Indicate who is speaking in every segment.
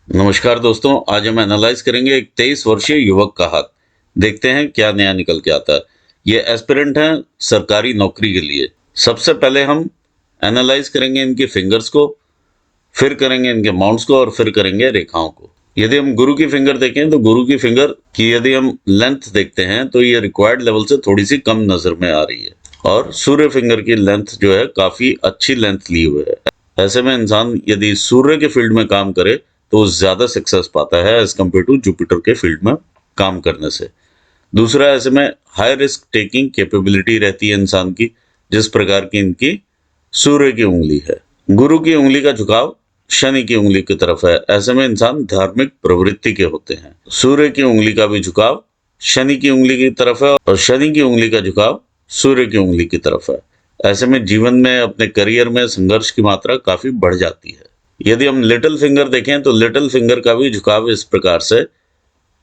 Speaker 1: नमस्कार दोस्तों, आज हम एनालाइज करेंगे एक 23 वर्षीय युवक का हाथ। देखते हैं क्या नया निकल के आता है। ये एस्पिरेंट हैं सरकारी नौकरी के लिए। सबसे पहले हम एनालाइज करेंगे इनकी फिंगर्स को, फिर करेंगे इनके माउंट्स को और फिर करेंगे रेखाओं को। यदि हम गुरु की फिंगर देखें तो गुरु की फिंगर की यदि हम लेंथ देखते हैं तो ये रिक्वायर्ड लेवल से थोड़ी सी कम नजर में आ रही है, और सूर्य फिंगर की लेंथ जो है काफी अच्छी लेंथ ली हुई है। ऐसे में इंसान यदि सूर्य के फील्ड में काम करे तो वो ज्यादा सक्सेस पाता है एज कम्पेयर टू जुपिटर के फील्ड में काम करने से। दूसरा, ऐसे में हाई रिस्क टेकिंग कैपेबिलिटी रहती है इंसान की, जिस प्रकार की इनकी सूर्य की उंगली है। गुरु की उंगली का झुकाव शनि की उंगली की तरफ है, ऐसे में इंसान धार्मिक प्रवृत्ति के होते हैं। सूर्य की उंगली का भी झुकाव शनि की उंगली की तरफ है और शनि की उंगली का झुकाव सूर्य की उंगली की तरफ है। ऐसे में जीवन में अपने करियर में संघर्ष की मात्रा काफी बढ़ जाती है। यदि हम लिटिल फिंगर देखें तो लिटिल फिंगर का भी झुकाव इस प्रकार से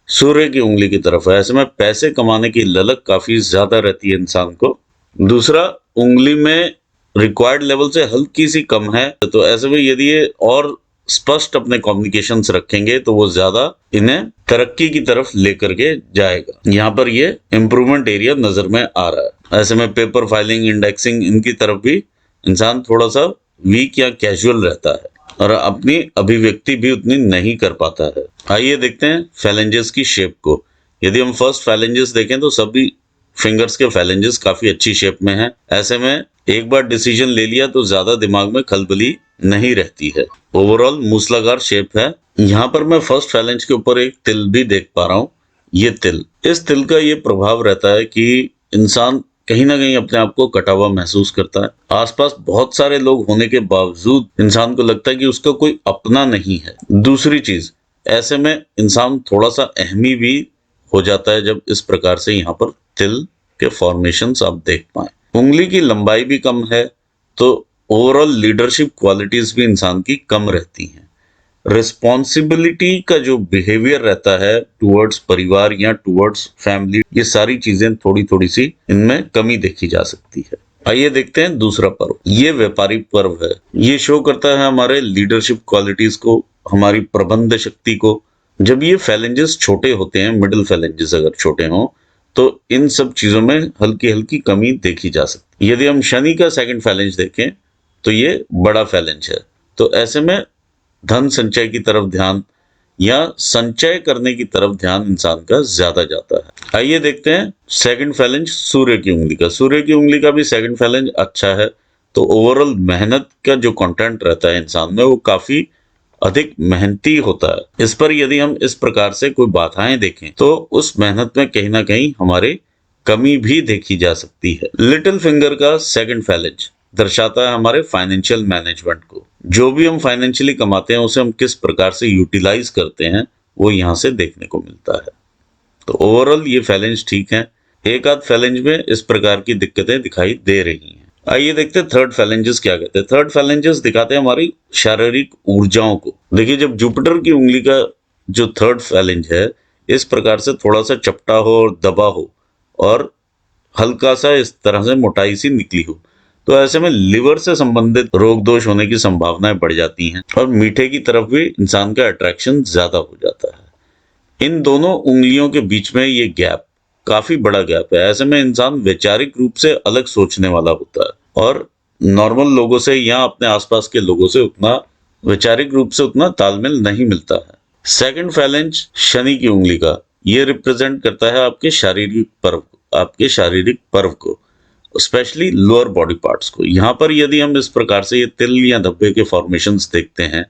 Speaker 1: सूर्य की उंगली की तरफ है। ऐसे में पैसे कमाने की ललक काफी ज्यादा रहती है इंसान को। दूसरा, उंगली में रिक्वायर्ड लेवल से हल्की सी कम है, तो ऐसे में यदि ये और स्पष्ट अपने कम्युनिकेशंस रखेंगे तो वो ज्यादा इन्हें तरक्की की तरफ लेकर के जाएगा। यहाँ पर ये इम्प्रूवमेंट एरिया नजर में आ रहा है। ऐसे में पेपर फाइलिंग, इंडेक्सिंग, इनकी तरफ भी इंसान थोड़ा सा वीक या कैजुअल रहता है और अपनी अभिव्यक्ति भी उतनी नहीं कर पाता है। आइए देखते हैं फैलेंजेस की शेप को। यदि हम फर्स्ट फैलेंजेस देखें तो सभी फिंगर्स के फैलेंजेस काफी अच्छी शेप में हैं। ऐसे में एक बार डिसीजन ले लिया तो ज्यादा दिमाग में खलबली नहीं रहती है। ओवरऑल मूसलाधार शेप है। यहाँ पर मैं फर्स्ट फैलेंज के ऊपर एक तिल भी देख पा रहा हूँ। ये तिल, इस तिल का ये प्रभाव रहता है कि इंसान कहीं ना कहीं अपने आप को कटा हुआ महसूस करता है। आसपास बहुत सारे लोग होने के बावजूद इंसान को लगता है कि उसका कोई अपना नहीं है। दूसरी चीज, ऐसे में इंसान थोड़ा सा अहमी भी हो जाता है जब इस प्रकार से यहाँ पर तिल के फॉर्मेशंस आप देख पाए। उंगली की लंबाई भी कम है, तो ओवरऑल लीडरशिप क्वालिटीज भी इंसान की कम रहती हैं। रिस्पॉन्सिबिलिटी का जो बिहेवियर रहता है टुवर्ड्स परिवार या टुवर्ड्स फैमिली, ये सारी चीजें थोड़ी थोड़ी सी इनमें कमी देखी जा सकती है। आइए देखते हैं दूसरा पर्व। ये व्यापारिक पर्व है। ये शो करता है हमारे लीडरशिप क्वालिटीज को, हमारी प्रबंध शक्ति को। जब ये फैलेंजेस छोटे होते हैं, मिडिल फैलेंजेस अगर छोटे हों, तो इन सब चीजों में हल्की हल्की कमी देखी जा सकती है। यदि हम शनि का सेकंड फैलेंज देखें तो ये बड़ा फैलेंज है, तो ऐसे में धन संचय की तरफ ध्यान या संचय करने की तरफ ध्यान इंसान का ज्यादा जाता है। आइए देखते हैं सेकंड फैलेंज सूर्य की उंगली का। सूर्य की उंगली का भी सेकंड फैलेंज अच्छा है, तो ओवरऑल मेहनत का जो कंटेंट रहता है इंसान में वो काफी अधिक मेहनती होता है। इस पर यदि हम इस प्रकार से कोई बाधाएं देखें तो उस मेहनत में कहीं ना कहीं हमारे कमी भी देखी जा सकती है। लिटिल फिंगर का सेकंड फैलेंज दर्शाता है हमारे फाइनेंशियल मैनेजमेंट को। जो भी हम फाइनेंशियली कमाते हैं उसे हम किस प्रकार से यूटिलाइज करते हैं वो यहाँ से देखने को मिलता है। तो ओवरऑल ये फैलेंज ठीक है। एक आध फैलेंज में इस प्रकार की दिक्कतें दिखाई दे रही हैं। आइए देखते हैं थर्ड फैलेंजेस क्या कहते हैं। थर्ड फैलेंजेस दिखाते हैं हमारी शारीरिक ऊर्जाओं को। देखिए, जब जुपिटर की उंगली का जो थर्ड फैलेंज है इस प्रकार से थोड़ा सा चपटा हो और दबा हो और हल्का सा इस तरह से मोटाई सी निकली हो, तो ऐसे में लिवर से संबंधित रोग दोष होने की संभावनाएं बढ़ जाती हैं और मीठे की तरफ भी इंसान का अट्रैक्शन ज्यादा हो जाता है। इन दोनों उंगलियों के बीच में ये गैप काफी बड़ा गैप है। ऐसे में इंसान वैचारिक रूप से अलग सोचने वाला होता है और नॉर्मल लोगों से या अपने आसपास के लोगों से उतना वैचारिक रूप से उतना तालमेल नहीं मिलता है। सेकंड फैलेंज शनि की उंगली का ये रिप्रेजेंट करता है आपके शारीरिक पर्व को, स्पेशली लोअर बॉडी पार्ट्स को। यहाँ पर यदि हम इस प्रकार से ये तिल या धब्बे के फॉर्मेशंस देखते हैं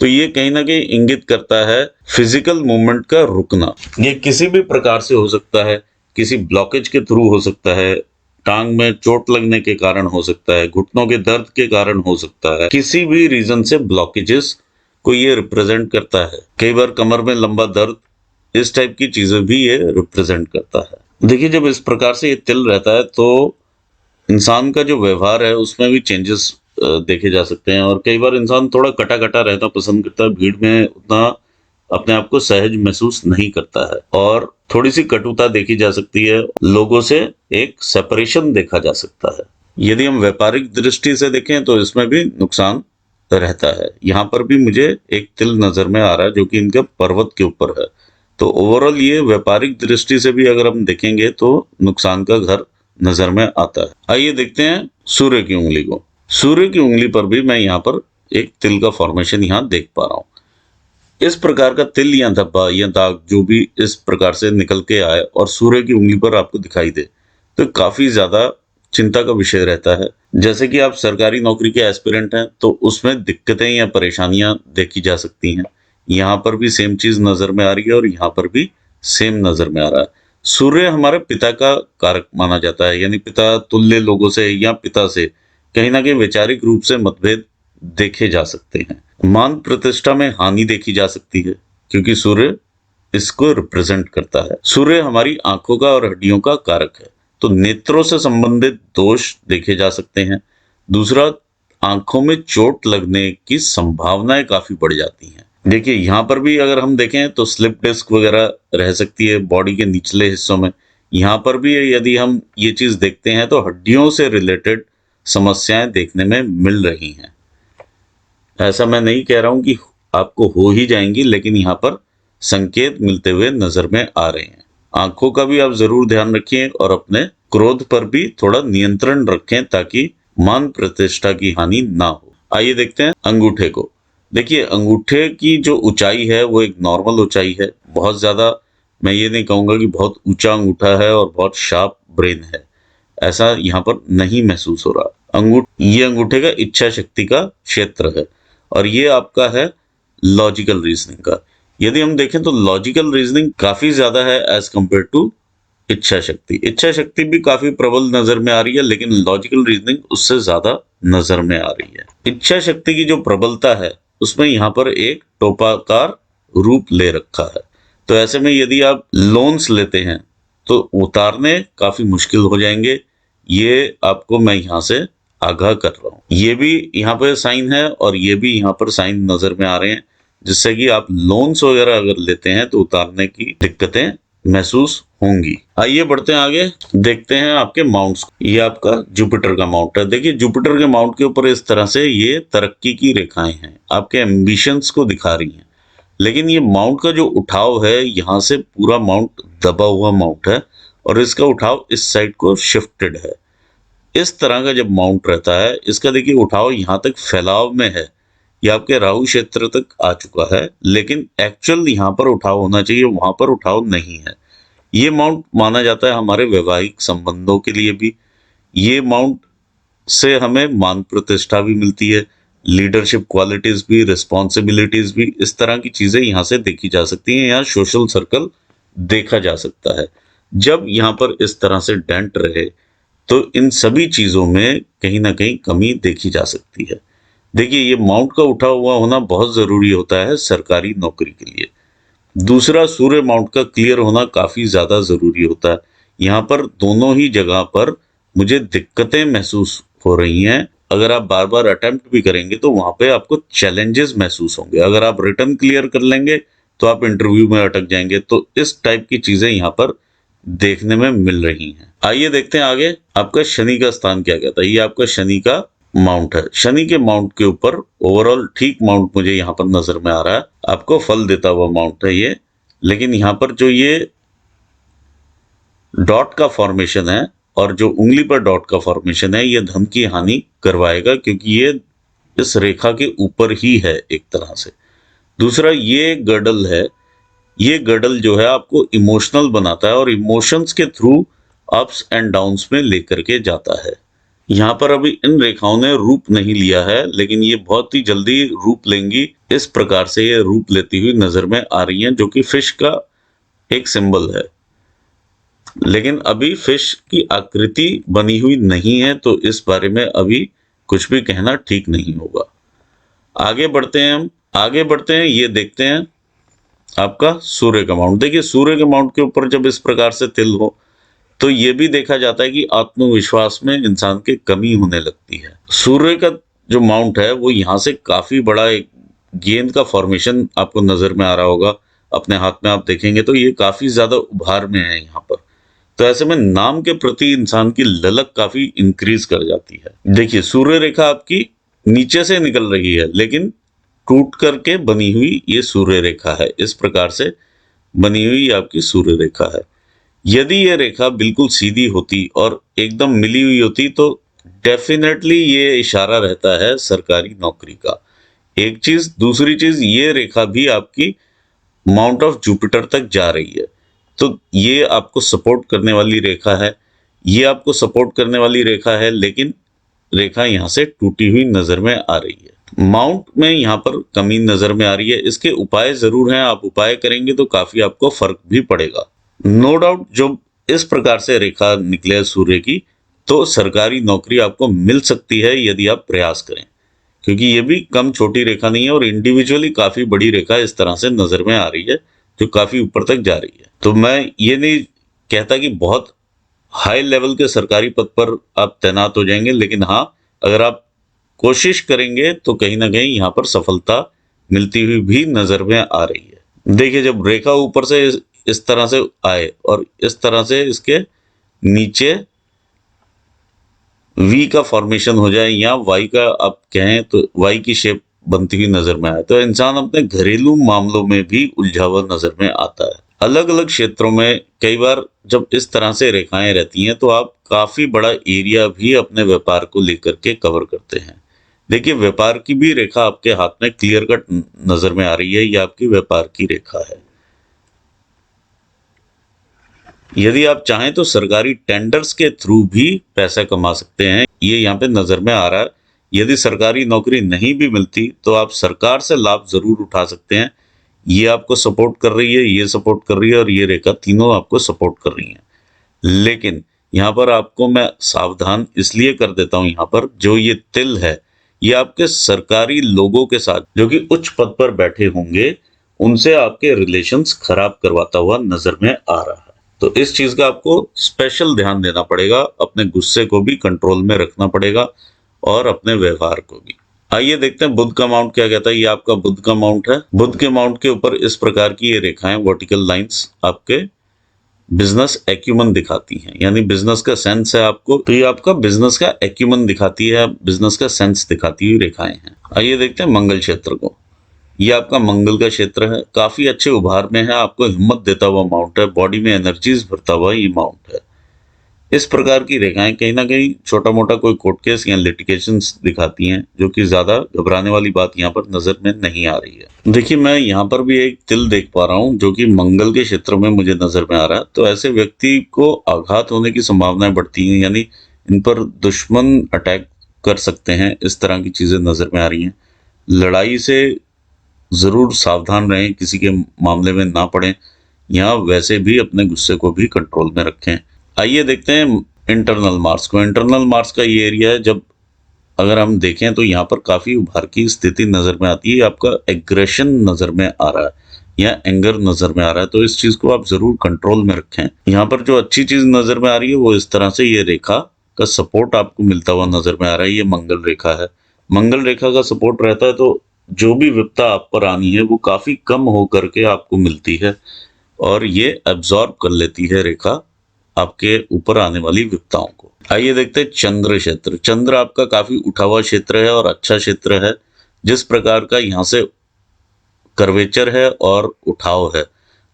Speaker 1: तो ये कहीं ना कहीं इंगित करता है फिजिकल मूवमेंट का रुकना। ये किसी भी प्रकार से हो सकता है, किसी ब्लॉकेज के थ्रू हो सकता है, टांग में चोट लगने के कारण हो सकता है, घुटनों के दर्द के कारण हो सकता है, किसी भी रीजन से ब्लॉकेजेस को ये रिप्रेजेंट करता है। कई बार कमर में लंबा दर्द, इस टाइप की चीजें भी ये रिप्रेजेंट करता है। देखिए, जब इस प्रकार से ये तिल रहता है तो इंसान का जो व्यवहार है उसमें भी चेंजेस देखे जा सकते हैं और कई बार इंसान थोड़ा कटा कटा रहना पसंद करता है, भीड़ में उतना अपने आप को सहज महसूस नहीं करता है और थोड़ी सी कटुता देखी जा सकती है। लोगों से एक सेपरेशन देखा जा सकता है। यदि हम व्यापारिक दृष्टि से देखें तो इसमें भी नुकसान रहता है। यहाँ पर भी मुझे एक तिल नजर में आ रहा है जो कि इनके पर्वत के ऊपर है। तो ओवरऑल ये व्यापारिक दृष्टि से भी अगर हम देखेंगे तो नुकसान का घर नजर में आता है। आइए देखते हैं सूर्य की उंगली को। सूर्य की उंगली पर भी मैं यहाँ पर एक तिल का फॉर्मेशन यहाँ देख पा रहा हूँ। इस प्रकार का तिल या धब्बा या दाग जो भी इस प्रकार से निकल के आए और सूर्य की उंगली पर आपको दिखाई दे तो काफी ज्यादा चिंता का विषय रहता है। जैसे कि आप सरकारी नौकरी के एस्पिरेंट हैं तो उसमें दिक्कतें या परेशानियां देखी जा सकती हैं। यहाँ पर भी सेम चीज नजर में आ रही है और यहाँ पर भी सेम नजर में आ रहा है। सूर्य हमारे पिता का कारक माना जाता है, यानी पिता तुल्य लोगों से या पिता से कहीं ना कहीं वैचारिक रूप से मतभेद देखे जा सकते हैं। मान प्रतिष्ठा में हानि देखी जा सकती है क्योंकि सूर्य इसको रिप्रेजेंट करता है। सूर्य हमारी आंखों का और हड्डियों का कारक है, तो नेत्रों से संबंधित दोष देखे जा सकते हैं। दूसरा, आंखों में चोट लगने की संभावनाएं काफी बढ़ जाती हैं। देखिए यहाँ पर भी अगर हम देखें तो स्लिप डिस्क वगैरह रह सकती है बॉडी के निचले हिस्सों में। यहाँ पर भी यदि हम ये चीज देखते हैं तो हड्डियों से रिलेटेड समस्याएं देखने में मिल रही हैं। ऐसा मैं नहीं कह रहा हूं कि आपको हो ही जाएंगी, लेकिन यहाँ पर संकेत मिलते हुए नजर में आ रहे हैं। आंखों का भी आप जरूर ध्यान रखें और अपने क्रोध पर भी थोड़ा नियंत्रण रखें ताकि मान प्रतिष्ठा की हानि ना हो। आइए देखते हैं अंगूठे को। देखिए अंगूठे की जो ऊंचाई है वो एक नॉर्मल ऊंचाई है। बहुत ज्यादा मैं ये नहीं कहूंगा कि बहुत ऊंचा अंगूठा है और बहुत शार्प ब्रेन है, ऐसा यहाँ पर नहीं महसूस हो रहा। ये अंगूठे का इच्छा शक्ति का क्षेत्र है और ये आपका है लॉजिकल रीजनिंग का। यदि हम देखें तो लॉजिकल रीजनिंग काफी ज्यादा है एज कंपेयर टू इच्छा शक्ति। इच्छा शक्ति भी काफी प्रबल नजर में आ रही है, लेकिन लॉजिकल रीजनिंग उससे ज्यादा नजर में आ रही है। इच्छा शक्ति की जो प्रबलता है उसमें यहाँ पर एक टोपाकार रूप ले रखा है। तो ऐसे में यदि आप लोन्स लेते हैं तो उतारने काफी मुश्किल हो जाएंगे। ये आपको मैं यहाँ से आगाह कर रहा हूँ। ये भी यहाँ पे साइन है और ये भी यहाँ पर साइन नजर में आ रहे हैं, जिससे कि आप लोन्स वगैरह अगर लेते हैं तो उतारने की दिक्कतें महसूस होंगी। आइए बढ़ते हैं आगे, देखते हैं आपके माउंट्स। ये आपका जुपिटर का माउंट है। देखिए जुपिटर के माउंट के ऊपर इस तरह से ये तरक्की की रेखाएं हैं, आपके एम्बिशंस को दिखा रही हैं। लेकिन ये माउंट का जो उठाव है, यहाँ से पूरा माउंट दबा हुआ माउंट है और इसका उठाव इस साइड को शिफ्टेड है। इस तरह का जब माउंट रहता है, इसका देखिए उठाव यहाँ तक फैलाव में है, ये आपके राहु क्षेत्र तक आ चुका है, लेकिन एक्चुअल यहाँ पर उठाव होना चाहिए, वहां पर उठाव नहीं है। ये माउंट माना जाता है हमारे वैवाहिक संबंधों के लिए भी। ये माउंट से हमें मान प्रतिष्ठा भी मिलती है, लीडरशिप क्वालिटीज भी, रिस्पॉन्सिबिलिटीज भी, इस तरह की चीजें यहाँ से देखी जा सकती हैं। यहाँ सोशल सर्कल देखा जा सकता है। जब यहाँ पर इस तरह से डेंट रहे तो इन सभी चीजों में कहीं ना कहीं कमी देखी जा सकती है। देखिए ये माउंट का उठा हुआ होना बहुत जरूरी होता है सरकारी नौकरी के लिए। दूसरा, सूर्य माउंट का क्लियर होना काफी ज्यादा जरूरी होता है। यहाँ पर दोनों ही जगह पर मुझे दिक्कतें महसूस हो रही हैं। अगर आप बार बार अटेम्प्ट भी करेंगे तो वहां पे आपको चैलेंजेस महसूस होंगे। अगर आप रिटर्न क्लियर कर लेंगे तो आप इंटरव्यू में अटक जाएंगे। तो इस टाइप की चीजें यहाँ पर देखने में मिल रही हैं। आइए देखते हैं आगे आपका शनि का स्थान क्या कहता है। ये आपका शनि का माउंट है। शनि के माउंट के ऊपर ओवरऑल ठीक माउंट मुझे यहाँ पर नजर में आ रहा है, आपको फल देता हुआ माउंट है ये। लेकिन यहाँ पर जो ये डॉट का फॉर्मेशन है और जो उंगली पर डॉट का फॉर्मेशन है, ये धन की हानि करवाएगा क्योंकि ये इस रेखा के ऊपर ही है एक तरह से। दूसरा, ये गर्डल है। ये गर्डल जो है आपको इमोशनल बनाता है और इमोशंस के थ्रू अप्स एंड डाउन्स में लेकर के जाता है। यहाँ पर अभी इन रेखाओं ने रूप नहीं लिया है, लेकिन ये बहुत ही जल्दी रूप लेंगी। इस प्रकार से ये रूप लेती हुई नजर में आ रही हैं, जो कि फिश का एक सिंबल है। लेकिन अभी फिश की आकृति बनी हुई नहीं है, तो इस बारे में अभी कुछ भी कहना ठीक नहीं होगा। आगे बढ़ते हैं, हम आगे बढ़ते हैं, ये देखते हैं आपका सूर्य का माउंट। देखिए सूर्य के माउंट के ऊपर जब इस प्रकार से तिल हो तो ये भी देखा जाता है कि आत्मविश्वास में इंसान के कमी होने लगती है। सूर्य का जो माउंट है वो यहाँ से काफी बड़ा एक गेंद का फॉर्मेशन आपको नजर में आ रहा होगा। अपने हाथ में आप देखेंगे तो ये काफी ज्यादा उभार में है यहाँ पर। तो ऐसे में नाम के प्रति इंसान की ललक काफी इंक्रीज कर जाती है। देखिए सूर्य रेखा आपकी नीचे से निकल रही है, लेकिन टूट करके बनी हुई ये सूर्य रेखा है। इस प्रकार से बनी हुई आपकी सूर्य रेखा है। यदि ये रेखा बिल्कुल सीधी होती और एकदम मिली हुई होती तो डेफिनेटली ये इशारा रहता है सरकारी नौकरी का। एक चीज, दूसरी चीज, ये रेखा भी आपकी माउंट ऑफ जुपिटर तक जा रही है, तो ये आपको सपोर्ट करने वाली रेखा है। ये आपको सपोर्ट करने वाली रेखा है, लेकिन रेखा यहाँ से टूटी हुई नजर में आ रही है। माउंट में यहाँ पर कमी नजर में आ रही है। इसके उपाय जरूर हैं, आप उपाय करेंगे तो काफी आपको फर्क भी पड़ेगा। नो डाउट जब इस प्रकार से रेखा निकले सूर्य की, तो सरकारी नौकरी आपको मिल सकती है यदि आप प्रयास करें, क्योंकि ये भी कम छोटी रेखा नहीं है और इंडिविजुअली काफी बड़ी रेखा इस तरह से नजर में आ रही है जो काफी ऊपर तक जा रही है। तो मैं ये नहीं कहता कि बहुत हाई लेवल के सरकारी पद पर आप तैनात हो जाएंगे, लेकिन हाँ, अगर आप कोशिश करेंगे तो कहीं ना कहीं यहाँ पर सफलता मिलती हुई भी नजर में आ रही है। देखिए, जब रेखा ऊपर से इस तरह से आए और इस तरह से इसके नीचे वी का फॉर्मेशन हो जाए या वाई का आप कहें तो वाई की शेप बनती हुई नजर में आए, तो इंसान अपने घरेलू मामलों में भी उलझा हुआ नजर में आता है। अलग अलग क्षेत्रों में कई बार जब इस तरह से रेखाएं रहती हैं तो आप काफी बड़ा एरिया भी अपने व्यापार को लेकर के कवर करते हैं। देखिए, व्यापार की भी रेखा आपके हाथ में क्लियर कट नजर में आ रही है, ये आपकी व्यापार की रेखा है। यदि आप चाहें तो सरकारी टेंडर्स के थ्रू भी पैसा कमा सकते हैं, ये यहाँ पे नजर में आ रहा है। यदि सरकारी नौकरी नहीं भी मिलती तो आप सरकार से लाभ जरूर उठा सकते हैं। ये आपको सपोर्ट कर रही है, ये सपोर्ट कर रही है और ये रेखा, तीनों आपको सपोर्ट कर रही हैं। लेकिन यहाँ पर आपको मैं सावधान इसलिए कर देता हूँ, यहाँ पर जो ये तिल है ये आपके सरकारी लोगों के साथ जो कि उच्च पद पर बैठे होंगे उनसे आपके रिलेशंस खराब करवाता हुआ नजर में आ रहा है। तो इस चीज का आपको स्पेशल ध्यान देना पड़ेगा, अपने गुस्से को भी कंट्रोल में रखना पड़ेगा और अपने व्यवहार को भी। आइए देखते हैं बुध का माउंट क्या कहता है। ये आपका बुध का माउंट है। बुध के माउंट के ऊपर इस प्रकार की ये रेखाएं, वर्टिकल लाइंस आपके बिजनेस एक्यूमन दिखाती हैं, यानी बिजनेस का सेंस है आपको, तो ये आपका बिजनेस का एक्यूमन दिखाती है, बिजनेस का सेंस दिखाती हुई रेखाएं हैं। आइए देखते हैं मंगल क्षेत्र को। ये आपका मंगल का क्षेत्र है, काफी अच्छे उभार में है, आपको हिम्मत देता हुआ माउंट है, बॉडी में एनर्जीज भरता हुआ ये माउंट है। इस प्रकार की रेखाएं कहीं ना कहीं छोटा मोटा कोई कोर्ट केस या लिटिगेशंस दिखाती हैं, जो कि ज्यादा घबराने वाली बात यहाँ पर नजर में नहीं आ रही है। देखिए, मैं यहाँ पर भी एक तिल देख पा रहा हूँ जो कि मंगल के क्षेत्र में मुझे नजर में आ रहा है। तो ऐसे व्यक्ति को आघात होने की संभावनाएं बढ़ती हैं, यानी इन पर दुश्मन अटैक कर सकते हैं, इस तरह की चीजें नजर में आ रही हैं। लड़ाई से जरूर सावधान रहें, किसी के मामले में ना पड़ें, या वैसे भी अपने गुस्से को भी कंट्रोल में रखें। आइए देखते हैं इंटरनल मार्स को। इंटरनल मार्स का ये एरिया है, जब अगर हम देखें तो यहाँ पर काफी उभार की स्थिति नजर में आती है, आपका एग्रेशन नजर में आ रहा है या एंगर नजर में आ रहा है, तो इस चीज को आप जरूर कंट्रोल में रखें। यहाँ पर जो अच्छी चीज नजर में आ रही है वो इस तरह से ये रेखा का सपोर्ट आपको मिलता हुआ नजर में आ रहा है। ये मंगल रेखा है, मंगल रेखा का सपोर्ट रहता है तो जो भी विपदा आप पर आनी है वो काफी कम हो करके आपको मिलती है और ये एब्जॉर्ब कर लेती है रेखा आपके ऊपर आने वाली विपदाओं को। आइए देखते हैं चंद्र क्षेत्र। चंद्र आपका काफी उठा हुआ क्षेत्र है और अच्छा क्षेत्र है। जिस प्रकार का यहाँ से कर्वेचर है और उठाव है,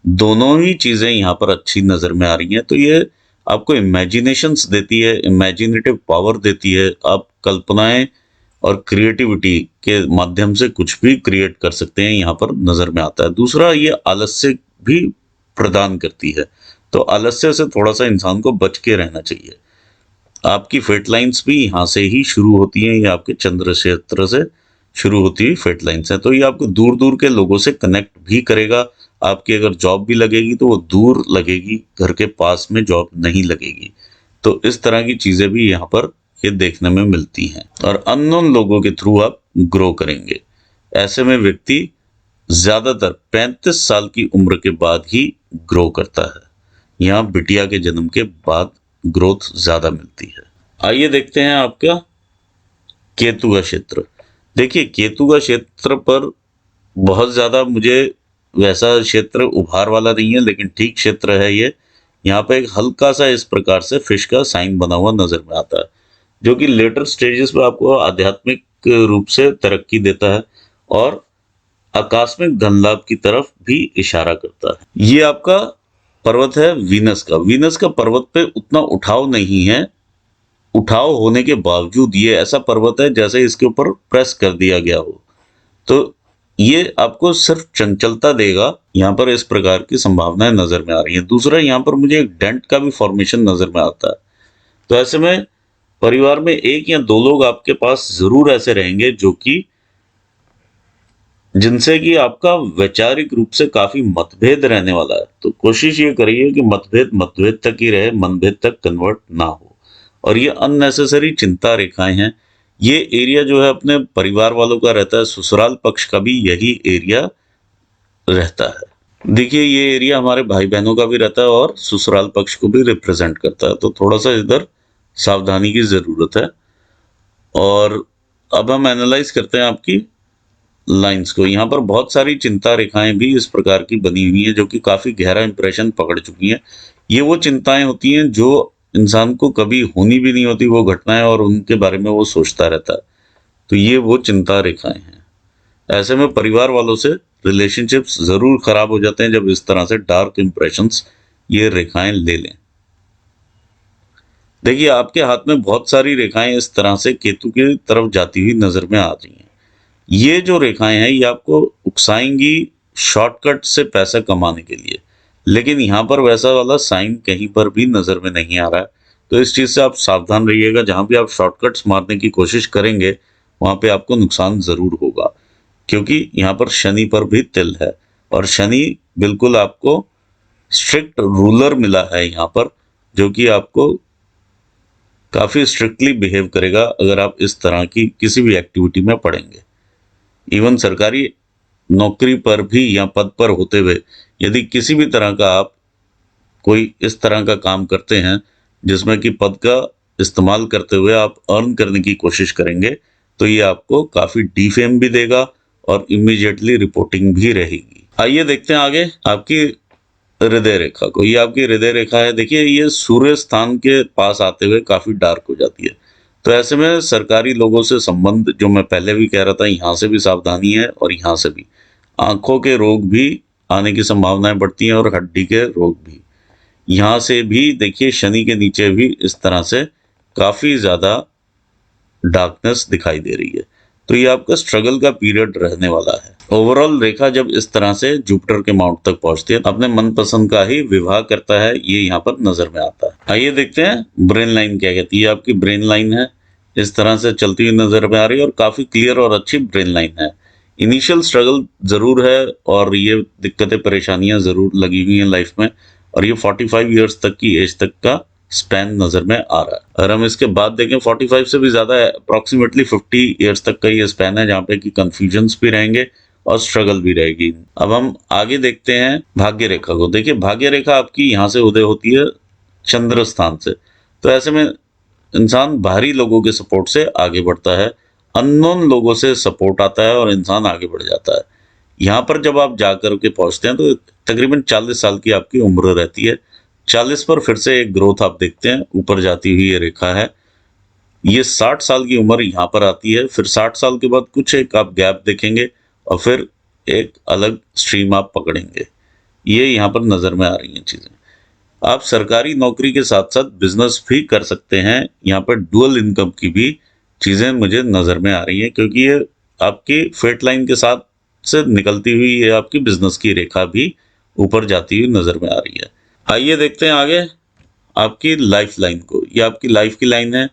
Speaker 1: दोनों ही चीजें यहाँ पर अच्छी नजर में आ रही हैं। तो ये आपको इमेजिनेशंस देती है, इमेजिनेटिव पावर देती है। आप कल्पनाएं और क्रिएटिविटी के माध्यम से कुछ भी क्रिएट कर सकते हैं, यहाँ पर नजर में आता है। दूसरा, ये आलस्य भी प्रदान करती है, तो आलस्य से थोड़ा सा इंसान को बच के रहना चाहिए। आपकी फेट लाइन्स भी यहाँ से ही शुरू होती हैं, ये आपके चंद्र क्षेत्र से शुरू होती हुई फेट लाइन्स हैं। तो ये आपको दूर दूर के लोगों से कनेक्ट भी करेगा। आपकी अगर जॉब भी लगेगी तो वो दूर लगेगी, घर के पास में जॉब नहीं लगेगी। तो इस तरह की चीजें भी यहाँ पर ये देखने में मिलती हैं और अननोन लोगों के थ्रू आप ग्रो करेंगे। ऐसे में व्यक्ति ज्यादातर 35 साल की उम्र के बाद ही ग्रो करता है, यहाँ बिटिया के जन्म के बाद ग्रोथ ज्यादा मिलती है। आइए देखते हैं आपका केतु का क्षेत्र। देखिए, केतु का क्षेत्र पर बहुत ज्यादा मुझे वैसा क्षेत्र उभार वाला नहीं है, लेकिन ठीक क्षेत्र है ये। यहाँ पे एक हल्का सा इस प्रकार से फिश का साइन बना हुआ नजर में आता है, जो कि लेटर स्टेजेस पे आपको आध्यात्मिक रूप से तरक्की देता है और आकस्मिक धन लाभ की तरफ भी इशारा करता है। ये आपका पर्वत है वीनस का। वीनस का पर्वत पे उतना उठाव नहीं है, उठाव होने के बावजूद ये ऐसा पर्वत है जैसे इसके ऊपर प्रेस कर दिया गया हो। तो ये आपको सिर्फ चंचलता देगा। यहाँ पर इस प्रकार की संभावनाएं नजर में आ रही हैं। दूसरा, यहाँ पर मुझे एक डेंट का भी फॉर्मेशन नजर में आता है। तो ऐसे में परिवार में एक या दो लोग आपके पास जरूर ऐसे रहेंगे जो कि जिनसे कि आपका वैचारिक रूप से काफी मतभेद रहने वाला है। तो कोशिश ये करिए कि मतभेद मतभेद तक ही रहे, मनभेद तक कन्वर्ट ना हो। और ये अननेसेसरी चिंता रेखाएं हैं। ये एरिया जो है अपने परिवार वालों का रहता है, ससुराल पक्ष का भी यही एरिया रहता है। देखिए, ये एरिया हमारे भाई बहनों का भी रहता है और ससुराल पक्ष को भी रिप्रेजेंट करता है। तो थोड़ा सा इधर सावधानी की जरूरत है। और अब हम एनालाइज करते हैं आपकी लाइंस को। यहाँ पर बहुत सारी चिंता रेखाएं भी इस प्रकार की बनी हुई हैं जो कि काफी गहरा इंप्रेशन पकड़ चुकी हैं। ये वो चिंताएं होती हैं जो इंसान को कभी होनी भी नहीं होती, वो घटनाएं, और उनके बारे में वो सोचता रहता है। तो ये वो चिंता रेखाएं हैं। ऐसे में परिवार वालों से रिलेशनशिप्स जरूर खराब हो जाते हैं जब इस तरह से डार्क इंप्रेशंस ये रेखाएं ले लें। देखिए, आपके हाथ में बहुत सारी रेखाएं इस तरह से केतु की तरफ जाती हुई नजर में आ रही हैं। ये जो रेखाएं हैं ये आपको उकसाएंगी शॉर्टकट से पैसा कमाने के लिए, लेकिन यहाँ पर वैसा वाला साइन कहीं पर भी नजर में नहीं आ रहा है। तो इस चीज से आप सावधान रहिएगा। जहां भी आप शॉर्टकट्स मारने की कोशिश करेंगे वहां पे आपको नुकसान जरूर होगा, क्योंकि यहाँ पर शनि पर भी तिल है और शनि बिल्कुल आपको स्ट्रिक्ट रूलर मिला है यहाँ पर, जो कि आपको काफी स्ट्रिक्टली बिहेव करेगा अगर आप इस तरह की किसी भी एक्टिविटी में पड़ेंगे। इवन सरकारी नौकरी पर भी या पद पर होते हुए यदि किसी भी तरह का आप कोई इस तरह का काम करते हैं जिसमें कि पद का इस्तेमाल करते हुए आप अर्न करने की कोशिश करेंगे, तो ये आपको काफी डिफेम भी देगा और इमीडिएटली रिपोर्टिंग भी रहेगी। आइए देखते हैं आगे आपकी हृदय रेखा को। ये आपकी हृदय रेखा है। देखिए, ये सूर्य स्थान के पास आते हुए काफी डार्क हो जाती है। तो ऐसे में सरकारी लोगों से संबंध, जो मैं पहले भी कह रहा था, यहाँ से भी सावधानी है और यहाँ से भी। आंखों के रोग भी आने की संभावनाएं बढ़ती हैं और हड्डी के रोग भी। यहाँ से भी देखिए, शनि के नीचे भी इस तरह से काफी ज्यादा डार्कनेस दिखाई दे रही है। तो ये आपका स्ट्रगल का पीरियड रहने वाला है। ओवरऑल रेखा जब इस तरह से जुपिटर के माउंट तक पहुंचती है, अपने मनपसंद का ही विवाह करता है, ये यहाँ पर नजर में आता है। आइए देखते हैं ब्रेन लाइन क्या कहती है। आपकी ब्रेन लाइन है इस तरह से चलती हुई नजर में आ रही है और काफी क्लियर और अच्छी ब्रेन लाइन है। इनिशियल स्ट्रगल जरूर है और ये दिक्कतें परेशानियां जरूर लगी हुई हैं लाइफ में, और ये 45 ईयर्स तक की एज तक का स्पैन नजर में आ रहा है। अगर हम इसके बाद देखें 45 से भी ज्यादा है, अप्रोक्सीमेटली 50 ईयर्स तक का ये स्पैन है जहाँ पे कि कंफ्यूजन्स भी रहेंगे और स्ट्रगल भी रहेगी। अब हम आगे देखते हैं भाग्य रेखा को। देखिए, भाग्य रेखा आपकी यहाँ से उदय होती है चंद्र स्थान से। तो ऐसे में इंसान बाहरी लोगों के सपोर्ट से आगे बढ़ता है, अननोन लोगों से सपोर्ट आता है और इंसान आगे बढ़ जाता है। यहाँ पर जब आप जाकर के पहुंचते हैं तो तकरीबन 40 साल की आपकी उम्र रहती है। 40 पर फिर से एक ग्रोथ आप देखते हैं, ऊपर जाती हुई ये रेखा है। ये 60 साल की उम्र यहाँ पर आती है। फिर 60 साल के बाद कुछ एक आप गैप देखेंगे और फिर एक अलग स्ट्रीम आप पकड़ेंगे। ये यहाँ पर नजर में आ रही हैं चीजें। आप सरकारी नौकरी के साथ साथ बिजनेस भी कर सकते हैं। यहाँ पर डुअल इनकम की भी चीजें मुझे नजर में आ रही हैं, क्योंकि ये आपकी फेट लाइन के साथ से निकलती हुई ये आपकी बिजनेस की रेखा भी ऊपर जाती हुई नजर में आ रही है। आइए देखते हैं आगे आपकी लाइफ लाइन को। ये आपकी लाइफ की लाइन है।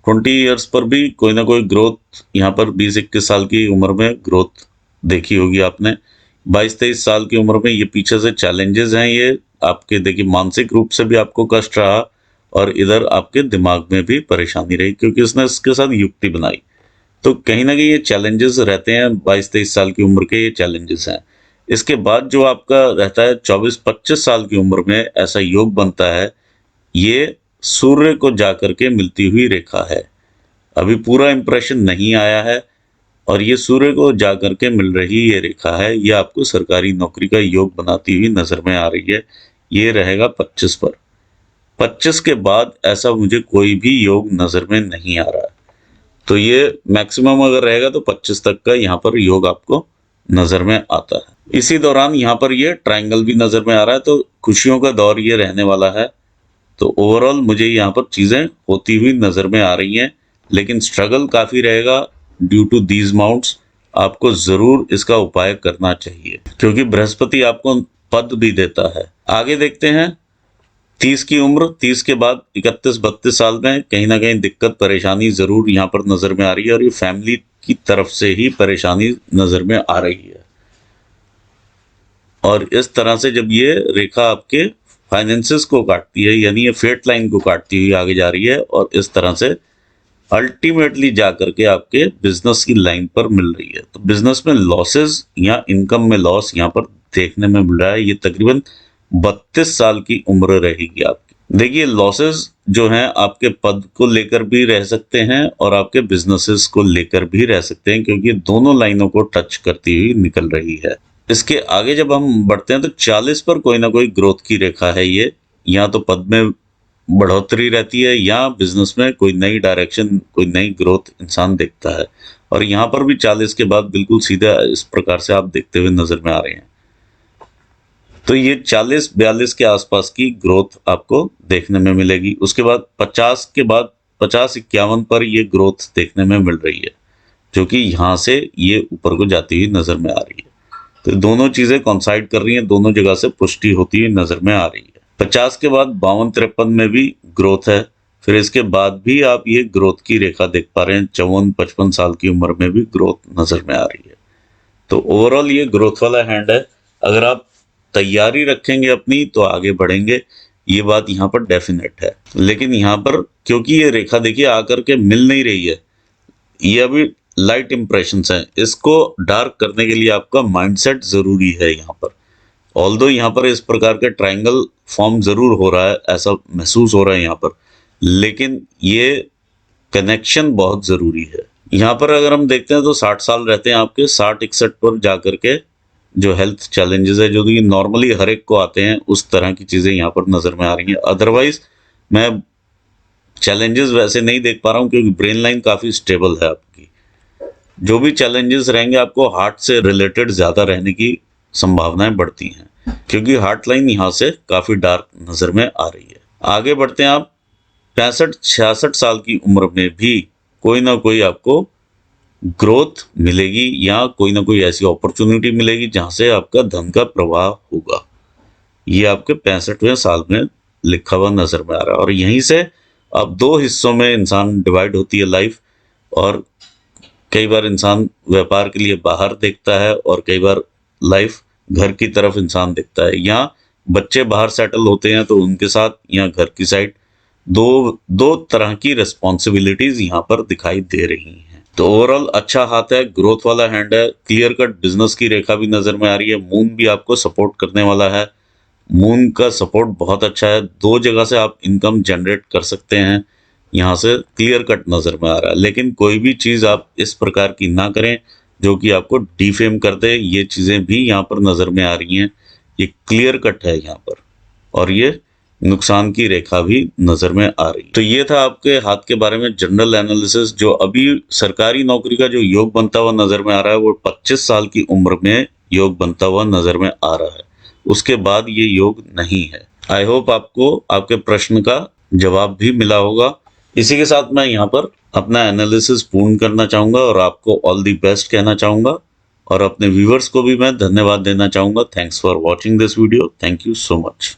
Speaker 1: 20 ईयर्स पर भी कोई ना कोई ग्रोथ, यहाँ पर 20-21 साल की उम्र में ग्रोथ देखी होगी आपने। 22-23 साल की उम्र में ये पीछे से चैलेंजेस हैं, ये आपके देखिए मानसिक रूप से भी आपको कष्ट रहा और इधर आपके दिमाग में भी परेशानी रही, क्योंकि उसने इसके साथ युक्ति बनाई। तो कहीं ना कहीं ये चैलेंजेस रहते हैं। 22-23 साल की उम्र के ये चैलेंजेस हैं। इसके बाद जो आपका रहता है 24-25 साल की उम्र में ऐसा योग बनता है। ये सूर्य को जाकर के मिलती हुई रेखा है। अभी पूरा इंप्रेशन नहीं आया है और ये सूर्य को जाकर के मिल रही ये रेखा है। ये आपको सरकारी नौकरी का योग बनाती हुई नजर में आ रही है। ये रहेगा 25 पर। 25 के बाद ऐसा मुझे कोई भी योग नजर में नहीं आ रहा है। तो ये मैक्सिमम अगर रहेगा तो 25 तक का यहाँ पर योग आपको नजर में आता है। इसी दौरान यहाँ पर ये ट्रायंगल भी नजर में आ रहा है, तो खुशियों का दौर ये रहने वाला है। तो ओवरऑल मुझे यहाँ पर चीजें होती हुई नजर में आ रही हैं, लेकिन स्ट्रगल काफी रहेगा ड्यू टू दीज माउंट्स। आपको जरूर इसका उपाय करना चाहिए, क्योंकि बृहस्पति आपको पद भी देता है। आगे देखते हैं 30 की उम्र, 30 के बाद 31-32 साल में कहीं ना कहीं दिक्कत परेशानी जरूर यहाँ पर नजर में आ रही है, और ये फैमिली की तरफ से ही परेशानी नजर में आ रही है। और इस तरह से जब ये रेखा आपके फाइनेंसेस को काटती है, यानी ये फेट लाइन को काटती हुई आगे जा रही है, और इस तरह से अल्टीमेटली जाकर के आपके बिजनेस की लाइन पर मिल रही है। तो बिजनेस में लॉसेस या इनकम में लॉस यहाँ पर देखने में मिल रहा है। ये तकरीबन 32 साल की उम्र रहेगी आपकी। देखिए, लॉसेस जो हैं आपके पद को लेकर भी रह सकते हैं और आपके बिजनेसेस को लेकर भी रह सकते हैं, क्योंकि दोनों लाइनों को टच करती हुई निकल रही है। इसके आगे जब हम बढ़ते हैं तो 40 पर कोई ना कोई ग्रोथ की रेखा है ये, या तो पद में बढ़ोतरी रहती है या बिजनेस में कोई नई डायरेक्शन, कोई नई ग्रोथ इंसान देखता है। और यहाँ पर भी 40 के बाद बिल्कुल सीधा इस प्रकार से आप देखते हुए नजर में आ रहे हैं। तो ये 40-42 के आसपास की ग्रोथ आपको देखने में मिलेगी। उसके बाद 50 के बाद 50-51 पर ये ग्रोथ देखने में मिल रही है, जो कि यहाँ से ये ऊपर को जाती हुई नजर में आ रही है। तो दोनों चीजें कॉन्साइड कर रही हैं, दोनों जगह से पुष्टि होती हुई नजर में आ रही है। 50 के बाद 52-53 में भी ग्रोथ है। फिर इसके बाद भी आप ये ग्रोथ की रेखा देख पा रहे हैं, 54-55 साल की उम्र में भी ग्रोथ नजर में आ रही है। तो ओवरऑल ये ग्रोथ वाला हैंड है। अगर आप तैयारी रखेंगे अपनी तो आगे बढ़ेंगे, ये बात यहाँ पर डेफिनेट है। लेकिन यहाँ पर क्योंकि ये रेखा देखिए आकर के मिल नहीं रही है, ये अभी लाइट इंप्रेशंस हैं, इसको डार्क करने के लिए आपका माइंडसेट जरूरी है यहाँ पर। ऑल्दो यहाँ पर इस प्रकार के ट्रायंगल फॉर्म जरूर हो रहा है, ऐसा महसूस हो रहा है यहाँ पर, लेकिन ये कनेक्शन बहुत जरूरी है। यहाँ पर अगर हम देखते हैं तो 60 साल रहते हैं आपके, 60-61 पर जाकर के जो हेल्थ चैलेंजेस है, जो कि नॉर्मली हर एक को आते हैं, उस तरह की चीजें यहाँ पर नजर में आ रही हैं। अदरवाइज मैं चैलेंजेस वैसे नहीं देख पा रहा हूँ, क्योंकि ब्रेन लाइन काफी स्टेबल है आपकी। जो भी चैलेंजेस रहेंगे आपको हार्ट से रिलेटेड ज्यादा रहने की संभावनाएं बढ़ती हैं, क्योंकि हार्ट लाइन यहाँ से काफी डार्क नजर में आ रही है। आगे बढ़ते हैं आप 65-66 साल की उम्र में भी कोई ना कोई आपको ग्रोथ मिलेगी, या कोई ना कोई ऐसी अपॉर्चुनिटी मिलेगी जहां से आपका धन का प्रवाह होगा। ये आपके 65वें साल में लिखा हुआ नजर में आ रहा है। और यहीं से अब 2 हिस्सों में इंसान डिवाइड होती है लाइफ, और कई बार इंसान व्यापार के लिए बाहर देखता है और कई बार लाइफ घर की तरफ इंसान देखता है। यहाँ बच्चे बाहर सेटल होते हैं तो उनके साथ, या घर की साइड, दो तरह की रिस्पॉन्सिबिलिटीज यहाँ पर दिखाई दे रही हैं। तो ओवरऑल अच्छा हाथ है, ग्रोथ वाला हैंड है, क्लियर कट बिजनेस की रेखा भी नजर में आ रही है। मून भी आपको सपोर्ट करने वाला है, मून का सपोर्ट बहुत अच्छा है। 2 जगह से आप इनकम जनरेट कर सकते हैं, यहाँ से क्लियर कट नजर में आ रहा है। लेकिन कोई भी चीज आप इस प्रकार की ना करें जो कि आपको डिफेम कर दे, ये चीजें भी यहाँ पर नजर में आ रही हैं। ये क्लियर कट है यहाँ पर, और ये नुकसान की रेखा भी नजर में आ रही है। तो ये था आपके हाथ के बारे में जनरल एनालिसिस। जो अभी सरकारी नौकरी का जो योग बनता हुआ नजर में आ रहा है, वो 25 साल की उम्र में योग बनता हुआ नजर में आ रहा है, उसके बाद ये योग नहीं है। आई होप आपको आपके प्रश्न का जवाब भी मिला होगा। इसी के साथ मैं यहाँ पर अपना एनालिसिस पूर्ण करना चाहूंगा और आपको ऑल दी बेस्ट कहना चाहूंगा, और अपने व्यूअर्स को भी मैं धन्यवाद देना चाहूंगा। Thanks for watching this video. Thank you so much.